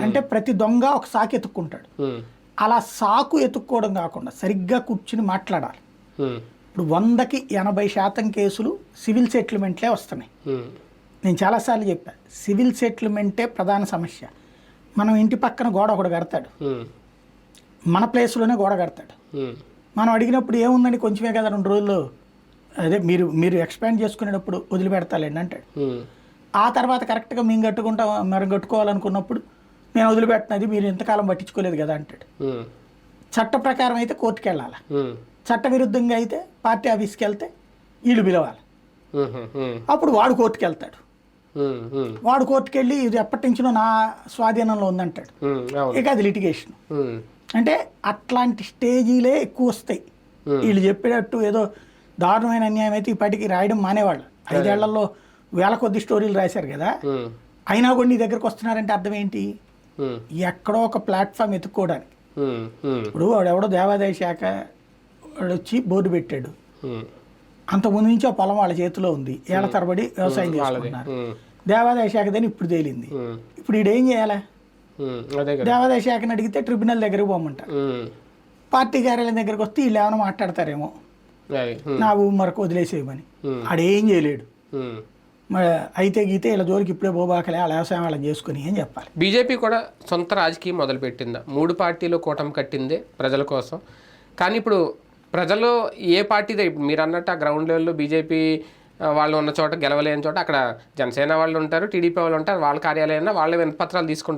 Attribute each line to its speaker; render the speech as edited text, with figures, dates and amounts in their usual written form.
Speaker 1: అంటే ప్రతి దొంగ ఒక సాకు ఎత్తుక్కుంటాడు. అలా సాకు ఎత్తుక్కోవడం కాకుండా సరిగ్గా కూర్చుని మాట్లాడాలి. ఇప్పుడు 100కి 80% కేసులు సివిల్ సెటిల్మెంట్లే వస్తున్నాయి. నేను చాలాసార్లు చెప్పా, సివిల్ సెటిల్మెంటే ప్రధాన సమస్య. మనం ఇంటి పక్కన గోడ ఒకడు కడతాడు, మన ప్లేస్లోనే గోడ కడతాడు. మనం అడిగినప్పుడు ఏముందని కొంచెమే కదా 2 రోజుల్లో అదే మీరు ఎక్స్పాండ్ చేసుకునేటప్పుడు వదిలిపెడతాలేండి అంటాడు. ఆ తర్వాత కరెక్ట్గా మనం కట్టుకోవాలనుకున్నప్పుడు నేను వదిలిపెట్టినది మీరు ఇంతకాలం పట్టించుకోలేదు కదా అంటాడు. చట్ట ప్రకారం అయితే కోర్టుకు వెళ్ళాలి, చట్ట విరుద్ధంగా అయితే పార్టీ ఆఫీస్కి వెళ్తే వీళ్ళు పిలవాలి. అప్పుడు వాడు కోర్టుకు వెళ్తాడు. వాడు కోర్టుకు వెళ్ళి ఇది ఎప్పటి నుంచినో నా స్వాధీనంలో ఉందంటాడు. ఇక అది లిటిగేషన్. అంటే అట్లాంటి స్టేజీలే ఎక్కువ వస్తాయి. వీళ్ళు చెప్పేటట్టు ఏదో దారుణమైన అన్యాయం అయితే ఇప్పటికి రాయడం మానేవాళ్ళు. 5 ఏళ్లలో వేల కొద్ది స్టోరీలు రాశారు కదా. అయినా కూడా నీ దగ్గరకు వస్తున్నారంటే అర్థం ఏంటి? ఎక్కడో ఒక ప్లాట్ఫామ్ ఎత్తుక్కోవడానికి. ఇప్పుడు వాడెవడో దేవాదాయ శాఖ వాడు వచ్చి బోర్డు పెట్టాడు. అంతకుముందు నుంచి ఆ పొలం వాళ్ళ చేతిలో ఉంది, ఏళ్ల తరబడి వ్యవసాయం చేసుకుంటున్నారు. దేవాదాయ శాఖ దాన్ని ఇప్పుడు తేలింది. ఇప్పుడు ఈడేం చేయాలా? దేవాదాయ శాఖని అడిగితే ట్రిబ్యునల్ దగ్గరికి పోమంటారు. పార్టీ కార్యాలయం దగ్గరికి వస్తే వీళ్ళు ఏమైనా మాట్లాడతారేమో, నా భూమి మరకు వదిలేసేయమని. ఆడేం చేయలేడు. మరి అయితే గీతే ఇలా జోలికి ఇప్పుడే పోబాకలే, వాళ్ళ వ్యవసాయం వాళ్ళని చేసుకుని అని చెప్పాలి.
Speaker 2: బీజేపీ కూడా సొంత రాజకీయం మొదలుపెట్టిందా? 3 పార్టీలు కూటమి కట్టిందే ప్రజల కోసం. కానీ ఇప్పుడు ప్రజలు ఏ పార్టీదే, ఇప్పుడు మీరు అన్నట్టు ఆ గ్రౌండ్ లెవెల్లో బీజేపీ వాళ్ళు ఉన్న చోట గెలవలేని చోట అక్కడ జనసేన వాళ్ళు ఉంటారు, టీడీపీ వాళ్ళు ఉంటారు. వాళ్ళ కార్యాలయాన్ని వాళ్ళ వినపత్రాలు తీసుకుంటారు.